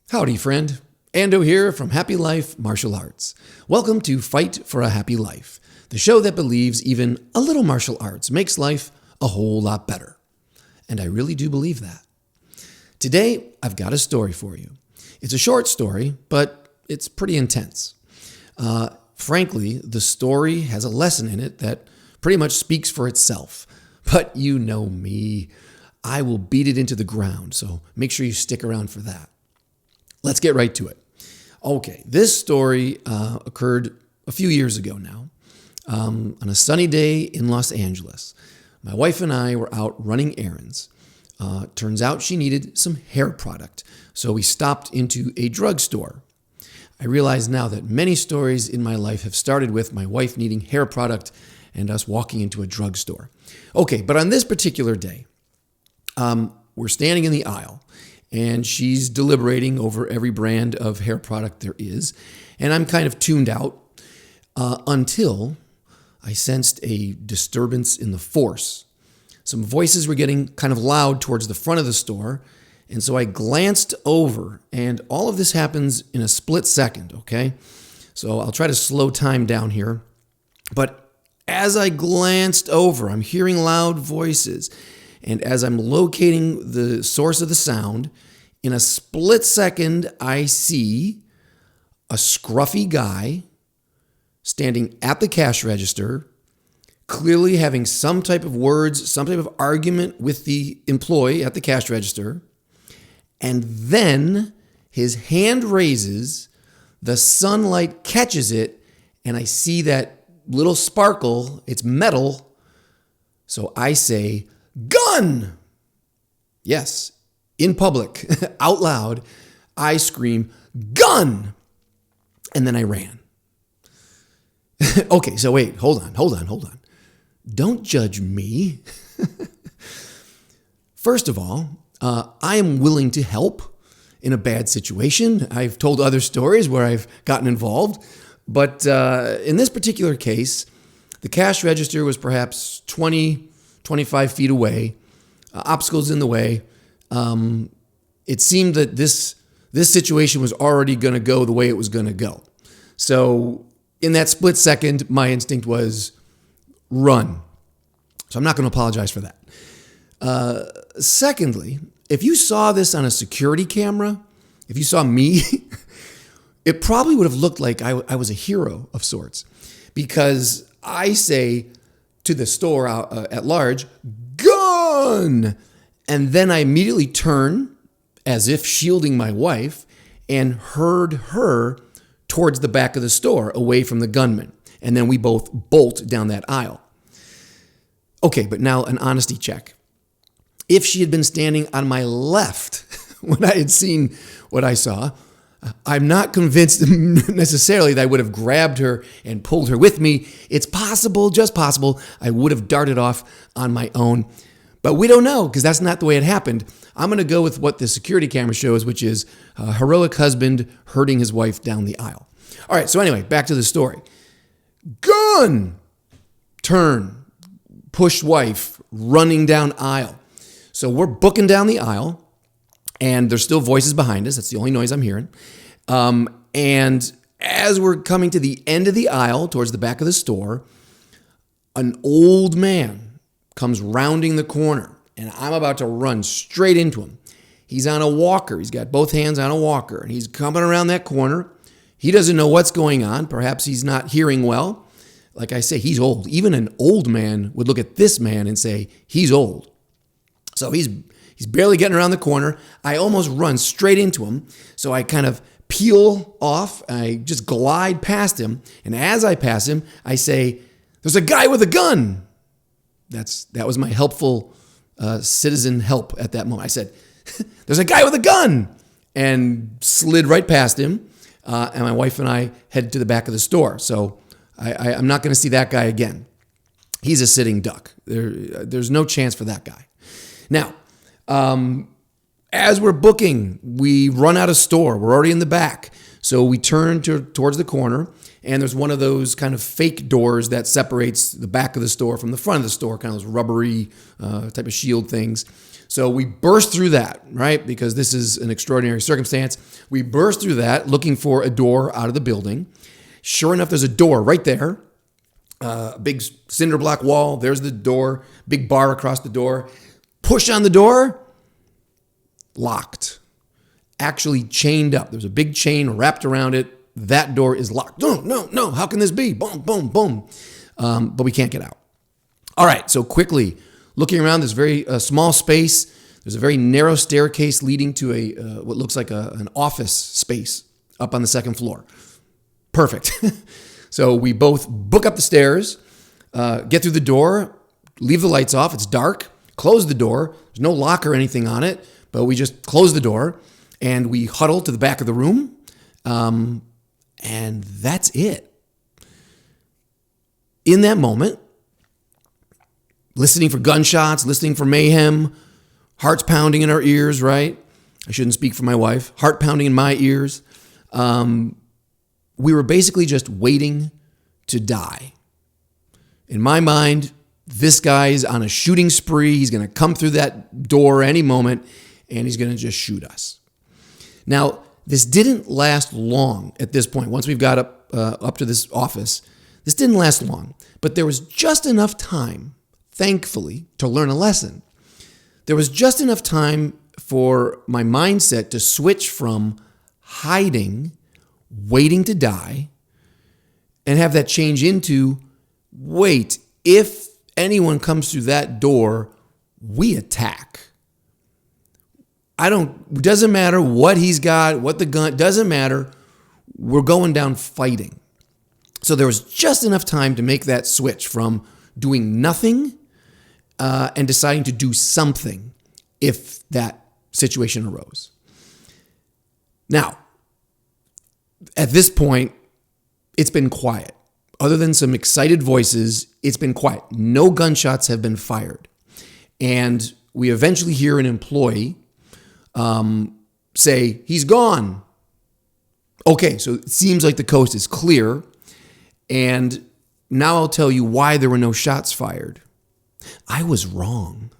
Howdy, friend. Ando here from Happy Life Martial Arts. Welcome to Fight for a Happy Life, the show that believes even a little martial arts makes life a whole lot better. And I really do believe that. Today, I've got a story for you. It's a short story, but it's pretty intense. Frankly, the story has a lesson in it that pretty much speaks for itself. But you know me. I will beat it into the ground, so make sure you stick around for that. Let's get right to it. Okay, this story occurred a few years ago now, on a sunny day in Los Angeles. My wife and I were out running errands. Turns out she needed some hair product, so we stopped into a drugstore. I realize now that many stories in my life have started with my wife needing hair product and us walking into a drugstore. Okay, but on this particular day, we're standing in the aisle, and she's deliberating over every brand of hair product there is. And I'm kind of tuned out until I sensed a disturbance in the force. Some voices were getting kind of loud towards the front of the store. And so I glanced over, and all of this happens in a split second, okay? So I'll try to slow time down here. But as I glanced over, I'm hearing loud voices. And as I'm locating the source of the sound, in a split second, I see a scruffy guy standing at the cash register, clearly having some type of words, some type of argument with the employee at the cash register. And then his hand raises, the sunlight catches it, and I see that little sparkle. It's metal. So I say, "Gun!" Yes, in public, out loud, I scream, "Gun!" And then I ran. Okay, so wait, hold on. Don't judge me. First of all, I am willing to help in a bad situation. I've told other stories where I've gotten involved, but in this particular case, the cash register was perhaps 20, 25 feet away, obstacles in the way. It seemed that this situation was already going to go the way it was going to go. So in that split second, my instinct was run. So I'm not going to apologize for that. Secondly, if you saw this on a security camera, if you saw me, it probably would have looked like I was a hero of sorts, because I say to the store at large, "Gun!" And then I immediately turn, as if shielding my wife, and herd her towards the back of the store, away from the gunman. And then we both bolt down that aisle. Okay, but now an honesty check. If she had been standing on my left when I had seen what I saw, I'm not convinced necessarily that I would have grabbed her and pulled her with me. It's possible, just possible, I would have darted off on my own. But we don't know, because that's not the way it happened. I'm going to go with what the security camera shows, which is a heroic husband herding his wife down the aisle. All right, so anyway, back to the story. Gun! Turn. Push wife running down aisle. So we're booking down the aisle, and there's still voices behind us. That's the only noise I'm hearing. And as we're coming to the end of the aisle, towards the back of the store, an old man comes rounding the corner, and I'm about to run straight into him. He's on a walker. He's got both hands on a walker, and he's coming around that corner. He doesn't know what's going on. Perhaps he's not hearing well. Like I say, he's old. Even an old man would look at this man and say, he's old. So he's barely getting around the corner. I almost run straight into him. So I kind of peel off. I just glide past him. And as I pass him, I say, "There's a guy with a gun." That was my helpful citizen help at that moment. I said, "There's a guy with a gun," and slid right past him. And my wife and I headed to the back of the store. So I'm not going to see that guy again. He's a sitting duck. There's no chance for that guy. Now, as we're booking, we run out of store. We're already in the back. So we turn towards the corner, and there's one of those kind of fake doors that separates the back of the store from the front of the store, kind of those rubbery type of shield things. So we burst through that, right? Because this is an extraordinary circumstance. We burst through that looking for a door out of the building. Sure enough, there's a door right there. A big cinder block wall. There's the door. Big bar across the door. Push on the door. Locked. Actually chained up. There's a big chain wrapped around it. That door is locked. No. How can this be? Boom, boom, boom. But we can't get out. All right. So quickly, looking around this very small space, there's a very narrow staircase leading to a what looks like an office space up on the second floor. Perfect. So we both book up the stairs, get through the door, leave the lights off. It's dark. Close the door. There's no lock or anything on it, but we just close the door and we huddle to the back of the room. And that's it. In that moment, listening for gunshots, listening for mayhem, hearts pounding in our ears, right? I shouldn't speak for my wife. Heart pounding in my ears. We were basically just waiting to die. In my mind, this guy's on a shooting spree. He's going to come through that door any moment, and he's going to just shoot us. Now, this didn't last long at this point. Once we've got up to this office, this didn't last long. But there was just enough time, thankfully, to learn a lesson. There was just enough time for my mindset to switch from hiding, waiting to die, and have that change into, wait, if anyone comes through that door, we attack. Doesn't matter what he's got, what the gun, doesn't matter. We're going down fighting. So there was just enough time to make that switch from doing nothing and deciding to do something if that situation arose. Now, at this point, it's been quiet. Other than some excited voices, it's been quiet. No gunshots have been fired. And we eventually hear an employee say, he's gone. Okay, so it seems like the coast is clear. And now I'll tell you why there were no shots fired. I was wrong.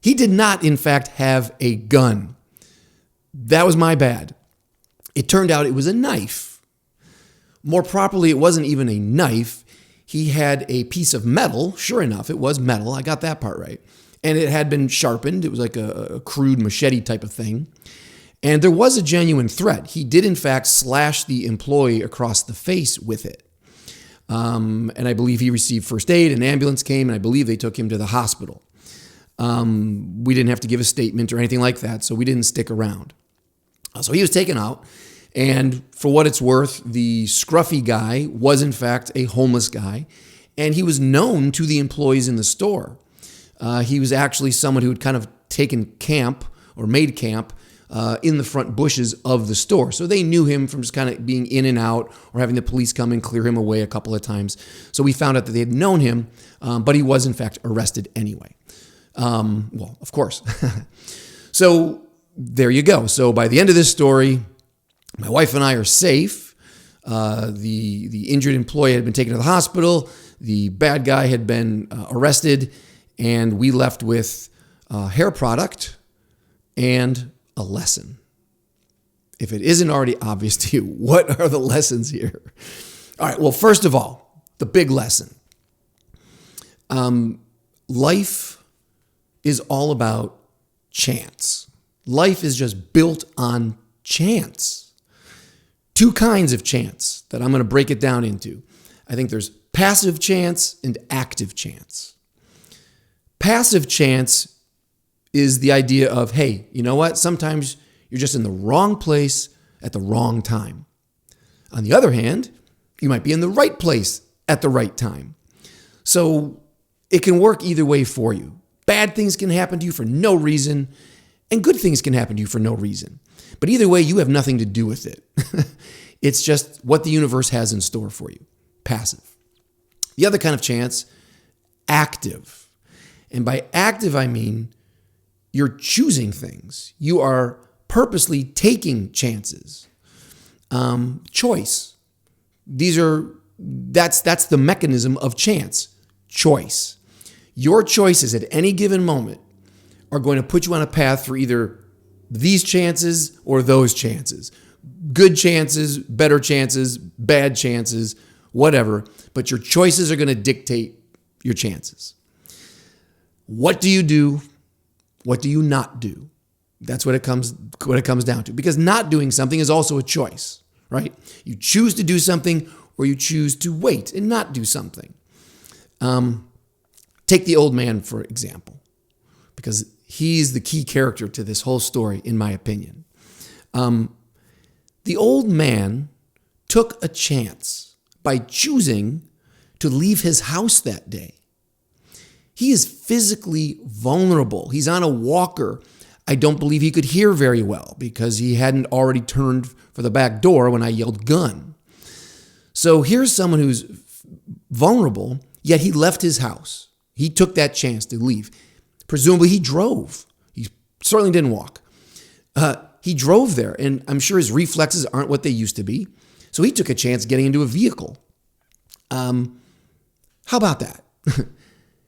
He did not, in fact, have a gun. That was my bad. It turned out it was a knife. More properly, it wasn't even a knife. He had a piece of metal. Sure enough, it was metal. I got that part right. And it had been sharpened. It was like a crude machete type of thing. And there was a genuine threat. He did, in fact, slash the employee across the face with it. And I believe he received first aid. An ambulance came, and I believe they took him to the hospital. We didn't have to give a statement or anything like that, so we didn't stick around. So he was taken out. And for what it's worth, the scruffy guy was, in fact, a homeless guy. And he was known to the employees in the store. He was actually someone who had kind of taken camp or made camp in the front bushes of the store. So they knew him from just kind of being in and out or having the police come and clear him away a couple of times. So we found out that they had known him, but he was, in fact, arrested anyway. Well, of course. So there you go. So by the end of this story, my wife and I are safe. The injured employee had been taken to the hospital. The bad guy had been arrested. And we left with hair product and a lesson. If it isn't already obvious to you, what are the lessons here? All right, well, first of all, the big lesson. Life is all about chance. Life is just built on chance. Two kinds of chance that I'm going to break it down into. I think there's passive chance and active chance. Passive chance is the idea of, hey, you know what? Sometimes you're just in the wrong place at the wrong time. On the other hand, you might be in the right place at the right time. So it can work either way for you. Bad things can happen to you for no reason, and good things can happen to you for no reason. But either way, you have nothing to do with it. It's just what the universe has in store for you. Passive. The other kind of chance, active. And by active, I mean you're choosing things. You are purposely taking chances. Choice. That's the mechanism of chance. Choice. Your choices at any given moment are going to put you on a path for either these chances or those chances. Good chances, better chances, bad chances, whatever. But your choices are going to dictate your chances. What do you do? What do you not do? That's what it comes down to. Because not doing something is also a choice, right? You choose to do something or you choose to wait and not do something. Take the old man, for example, because he's the key character to this whole story, in my opinion. The old man took a chance by choosing to leave his house that day. He is physically vulnerable. He's on a walker. I don't believe he could hear very well because he hadn't already turned for the back door when I yelled gun. So here's someone who's vulnerable, yet he left his house. He took that chance to leave. Presumably he drove. He certainly didn't walk. He drove there, and I'm sure his reflexes aren't what they used to be. So he took a chance getting into a vehicle. How about that?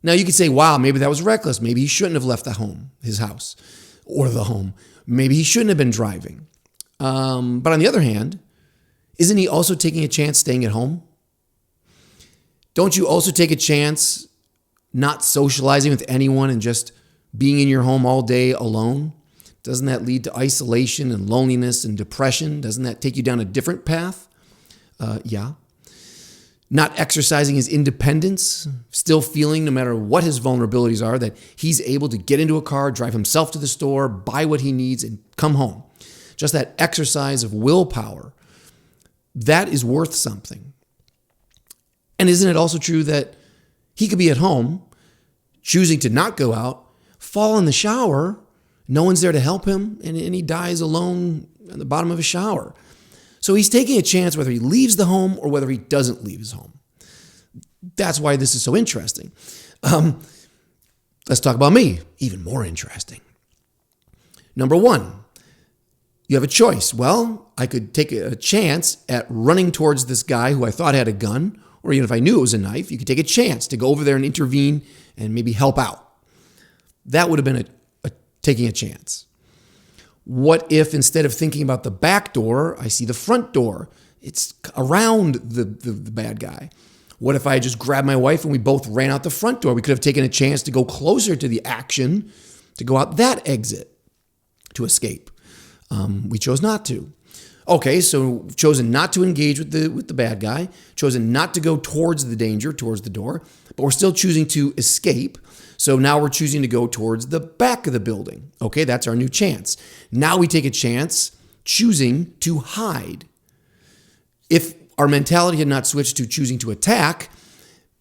Now you could say, wow, maybe that was reckless. Maybe he shouldn't have left his house, or the home. Maybe he shouldn't have been driving. But on the other hand, isn't he also taking a chance staying at home? Don't you also take a chance not socializing with anyone and just being in your home all day alone? Doesn't that lead to isolation and loneliness and depression? Doesn't that take you down a different path? Yeah. Not exercising his independence, still feeling, no matter what his vulnerabilities are, that he's able to get into a car, drive himself to the store, buy what he needs, and come home. Just that exercise of willpower, that is worth something. And isn't it also true that he could be at home, choosing to not go out, fall in the shower, no one's there to help him, and he dies alone at the bottom of a shower. So he's taking a chance whether he leaves the home or whether he doesn't leave his home. That's why this is so interesting. Let's talk about me. Even more interesting. Number one, you have a choice. Well, I could take a chance at running towards this guy who I thought had a gun, or even if I knew it was a knife, you could take a chance to go over there and intervene and maybe help out. That would have been taking a chance. What if instead of thinking about the back door, I see the front door? It's around the bad guy. What if I just grabbed my wife and we both ran out the front door? We could have taken a chance to go closer to the action, to go out that exit to escape. We chose not to. Okay, so chosen not to engage with the bad guy, chosen not to go towards the danger, towards the door, but we're still choosing to escape. So now we're choosing to go towards the back of the building. Okay, that's our new chance. Now we take a chance choosing to hide. If our mentality had not switched to choosing to attack,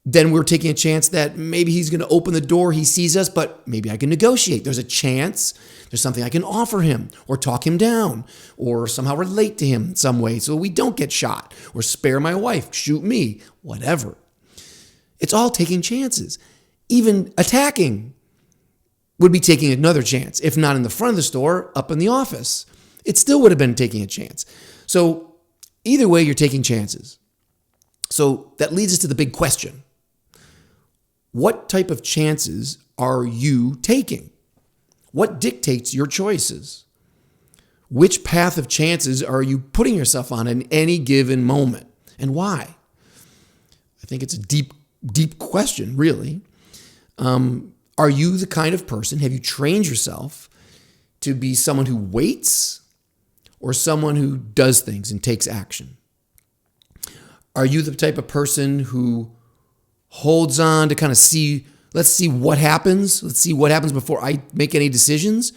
then we're taking a chance that maybe he's going to open the door, he sees us, but maybe I can negotiate. There's a chance, there's something I can offer him or talk him down or somehow relate to him in some way so we don't get shot or spare my wife, shoot me, whatever. It's all taking chances. Even attacking would be taking another chance. If not in the front of the store, up in the office. It still would have been taking a chance. So either way, you're taking chances. So that leads us to the big question. What type of chances are you taking? What dictates your choices? Which path of chances are you putting yourself on in any given moment? And why? I think it's a deep question, really. Are you the kind of person, have you trained yourself to be someone who waits or someone who does things and takes action? Are you the type of person who holds on to kind of let's see what happens? Let's see what happens before I make any decisions?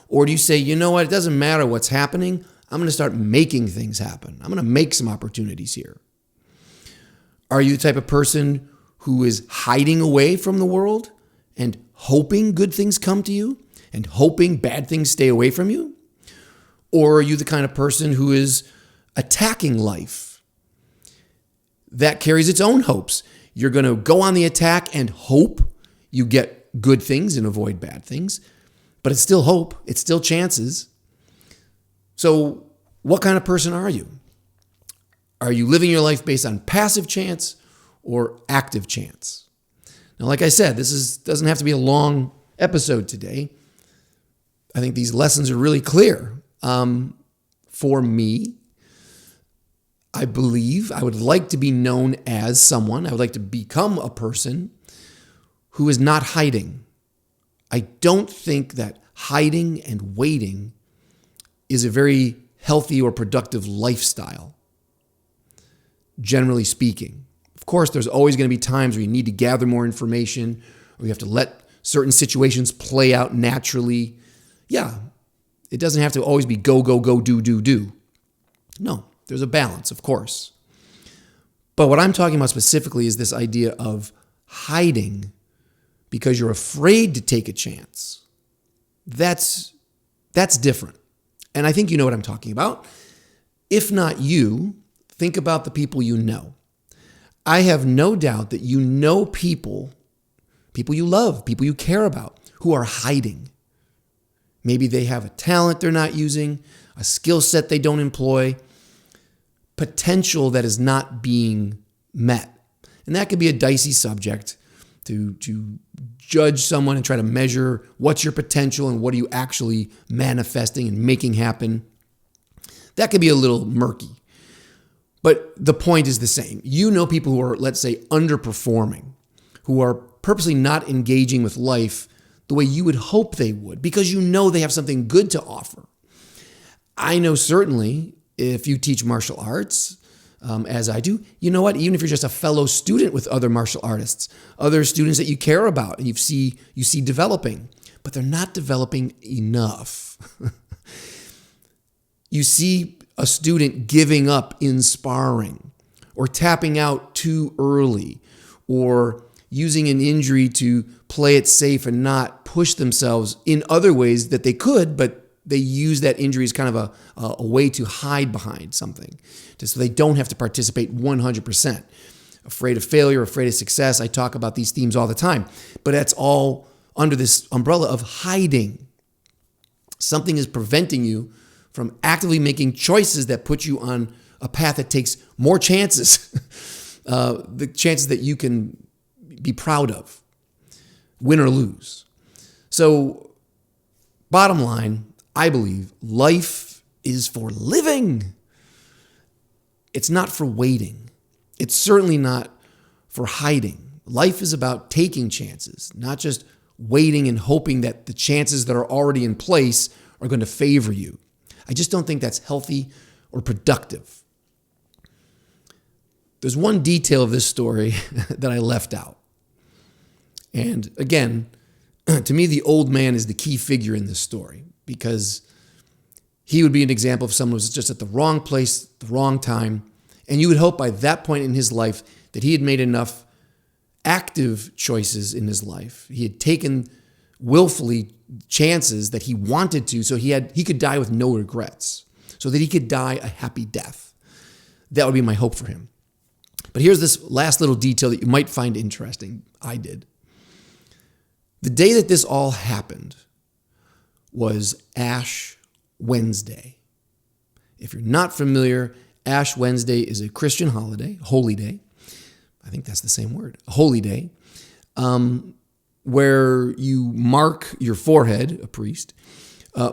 Or do you say, you know what, it doesn't matter what's happening. I'm going to start making things happen. I'm going to make some opportunities here. Are you the type of person who is hiding away from the world and hoping good things come to you and hoping bad things stay away from you? Or are you the kind of person who is attacking life? That carries its own hopes. You're going to go on the attack and hope you get good things and avoid bad things. But it's still hope. It's still chances. So what kind of person are you? Are you living your life based on passive chance or active chance? Now, like I said, this doesn't have to be a long episode today. I think these lessons are really clear. For me, I believe I would like to be known as someone. I would like to become a person who is not hiding. I don't think that hiding and waiting is a very healthy or productive lifestyle, generally speaking. Of course, there's always going to be times where you need to gather more information, or you have to let certain situations play out naturally. Yeah, it doesn't have to always be go, go, go, do, do, do. No, there's a balance, of course. But what I'm talking about specifically is this idea of hiding because you're afraid to take a chance. That's different. And I think you know what I'm talking about. If not you, think about the people you know. I have no doubt that you know people you love, people you care about, who are hiding. Maybe they have a talent they're not using, a skill set they don't employ, potential that is not being met. And that could be a dicey subject to judge someone and try to measure what's your potential and what are you actually manifesting and making happen. That could be a little murky. But the point is the same. You know people who are, let's say, underperforming, who are purposely not engaging with life the way you would hope they would, because you know they have something good to offer. I know certainly if you teach martial arts, as I do, you know what? Even if you're just a fellow student with other martial artists, other students that you care about and you see developing, but they're not developing enough. You see a student giving up in sparring, or tapping out too early, or using an injury to play it safe and not push themselves in other ways that they could, but they use that injury as kind of a way to hide behind something, just so they don't have to participate 100%. Afraid of failure, afraid of success. I talk about these themes all the time, but that's all under this umbrella of hiding. Something is preventing you from actively making choices that put you on a path that takes more chances, the chances that you can be proud of, win or lose. So, bottom line, I believe life is for living. It's not for waiting. It's certainly not for hiding. Life is about taking chances, not just waiting and hoping that the chances that are already in place are going to favor you. I just don't think that's healthy or productive. There's one detail of this story that I left out. And again, to me, the old man is the key figure in this story, because he would be an example of someone who was just at the wrong place, the wrong time. And you would hope by that point in his life that he had made enough active choices in his life. He had taken willfully chances that he wanted to, so he could die with no regrets, so that he could die a happy death. That would be my hope for him. But here's this last little detail that you might find interesting. I did. The day that this all happened was Ash Wednesday. If you're not familiar, Ash Wednesday is a Christian holiday, holy day. I think that's the same word, a holy day, where you mark your forehead, a priest,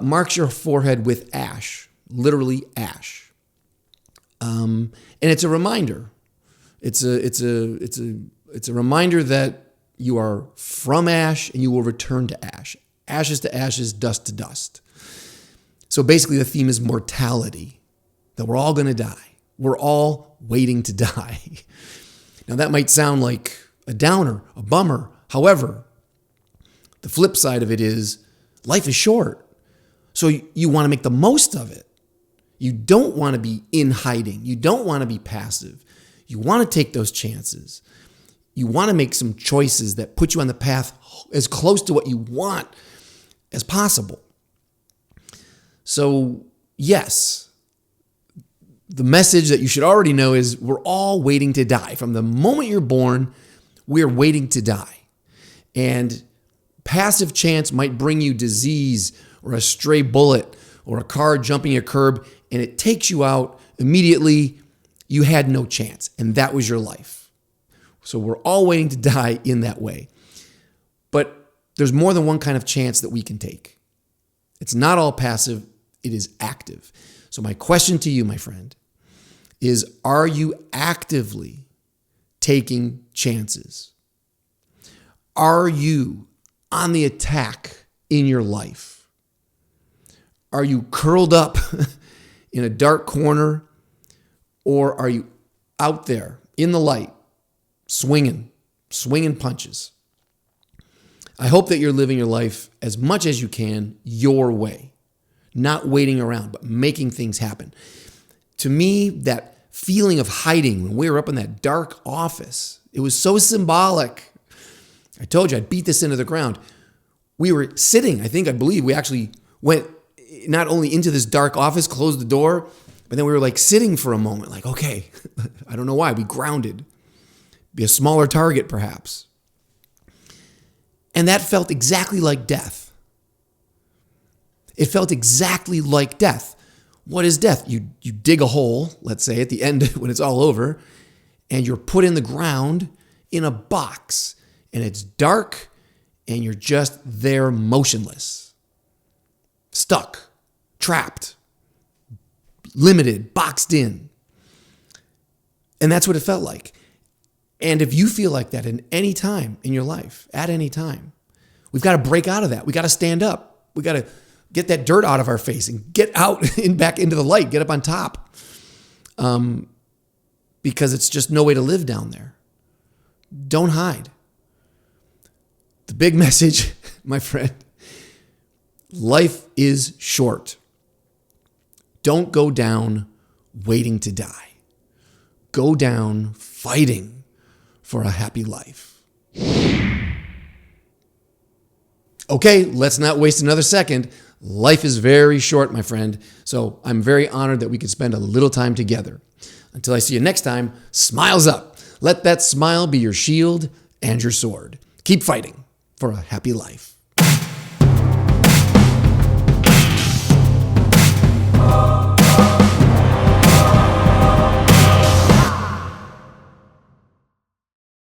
marks your forehead with ash, literally ash. And it's a reminder. It's a reminder that you are from ash and you will return to ash. Ashes to ashes, dust to dust. So basically the theme is mortality, that we're all going to die. We're all waiting to die. Now that might sound like a downer, a bummer. However, the flip side of it is life is short. So you want to make the most of it. You don't want to be in hiding. You don't want to be passive. You want to take those chances. You want to make some choices that put you on the path as close to what you want as possible. So, yes, the message that you should already know is we're all waiting to die. From the moment you're born, we're waiting to die. And passive chance might bring you disease or a stray bullet or a car jumping a curb, and it takes you out immediately. You had no chance, and that was your life. So we're all waiting to die in that way. But there's more than one kind of chance that we can take. It's not all passive, it is active. So my question to you, my friend, is are you actively taking chances? Are you on the attack in your life? Are you curled up in a dark corner, or are you out there in the light, swinging punches? I hope that you're living your life as much as you can your way, not waiting around, but making things happen. To me, that feeling of hiding when we were up in that dark office, it was so symbolic. I told you I'd beat this into the ground. We were sitting, I believe we actually went not only into this dark office, closed the door, but then we were like sitting for a moment, like, okay, I don't know why, we grounded. Be a smaller target, perhaps. And that felt exactly like death. It felt exactly like death. What is death? You dig a hole, let's say, at the end when it's all over, and you're put in the ground in a box, and it's dark, and you're just there motionless, stuck, trapped, limited, boxed in. And that's what it felt like. And if you feel like that in any time in your life, at any time, we've got to break out of that. We got to stand up. We got to get that dirt out of our face and get out and back into the light, get up on top. Because it's just no way to live down there. Don't hide. The big message, my friend, life is short. Don't go down waiting to die. Go down fighting for a happy life. Okay, let's not waste another second. Life is very short, my friend. So I'm very honored that we could spend a little time together. Until I see you next time, smiles up. Let that smile be your shield and your sword. Keep fighting for a happy life.